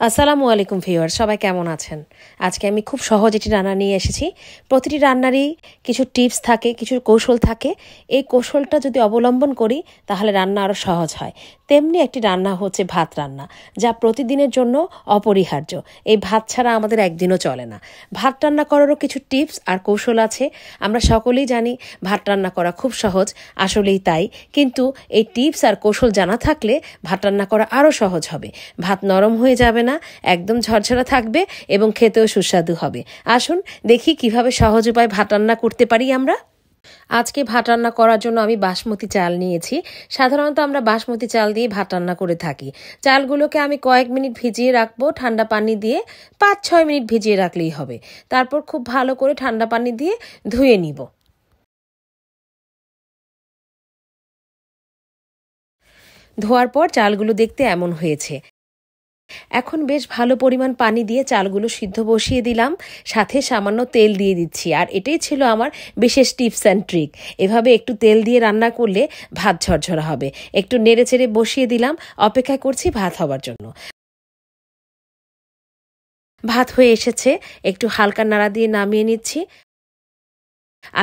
আসসালামু আলাইকুম ভিউয়ার, সবাই কেমন আছেন? আজকে আমি খুব সহজ একটি রান্না নিয়ে এসেছি। প্রতিটি রান্নারই কিছু টিপস থাকে, কিছু কৌশল থাকে। এই কৌশলটা যদি অবলম্বন করি তাহলে রান্না আরও সহজ হয়। তেমনি একটি রান্না হচ্ছে ভাত রান্না, যা প্রতিদিনের জন্য অপরিহার্য। এই ভাত ছাড়া আমাদের একদিনও চলে না। ভাত রান্না করারও কিছু টিপস আর কৌশল আছে। আমরা সকলেই জানি ভাত রান্না করা খুব সহজ, আসলেই তাই। কিন্তু এই টিপস আর কৌশল জানা থাকলে ভাত রান্না করা আরও সহজ হবে। ভাত নরম হয়ে যাবে না, একদম ঝরঝরা থাকবে এবং খেতেও সুস্বাদু হবে। আসুন দেখি কিভাবে সহজ উপায় ভাত রান্না করতে পারি আমরা। আজকে ভাত রান্না করার জন্য আমি বাসমতি চাল নিয়েছি। সাধারণত আমরা বাসমতি চাল দিয়ে ভাত রান্না করে থাকি। চালগুলোকে আমি কয়েক মিনিট ভিজিয়ে রাখবো ঠান্ডা পানি দিয়ে। 5-6 মিনিট ভিজিয়ে রাখলেই হবে। তারপর খুব ভালো করে ঠান্ডা পানি দিয়ে ধুয়ে নিব। ধোয়ার পর চালগুলো দেখতে এমন হয়েছে। এখন বেশ ভালো পরিমাণ পানি দিয়ে চালগুলো সিদ্ধ বসিয়ে দিলাম, সাথে সামান্য তেল দিয়ে দিচ্ছি। আর এটাই ছিল আমার বিশেষ টিপস অ্যান্ড ট্রিক। এভাবে একটু তেল দিয়ে রান্না করলে ভাত ঝরঝরা হবে। একটু নেড়ে চেড়ে বসিয়ে দিলাম, অপেক্ষা করছি ভাত হবার জন্য। ভাত হয়ে এসেছে, একটু হালকা নাড়া দিয়ে নামিয়ে নিচ্ছি।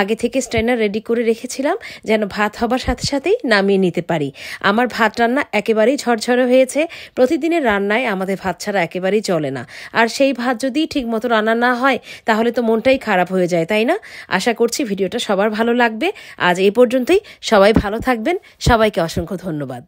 আগে থেকে স্ট্রেনার রেডি করে রেখেছিলাম যেন ভাত হবার সাথে সাথেই নামিয়ে নিতে পারি। আমার ভাত রান্না একেবারেই ঝরঝরে হয়েছে। প্রতিদিনের রান্নায় আমাদের ভাত ছাড়া একেবারেই চলে না। আর সেই ভাত যদি ঠিকমতো রান্না না হয় তাহলে তো মনটাই খারাপ হয়ে যায়, তাই না? আশা করছি ভিডিওটা সবার ভালো লাগবে। আজ এই পর্যন্তই। সবাই ভালো থাকবেন। সবাইকে অসংখ্য ধন্যবাদ।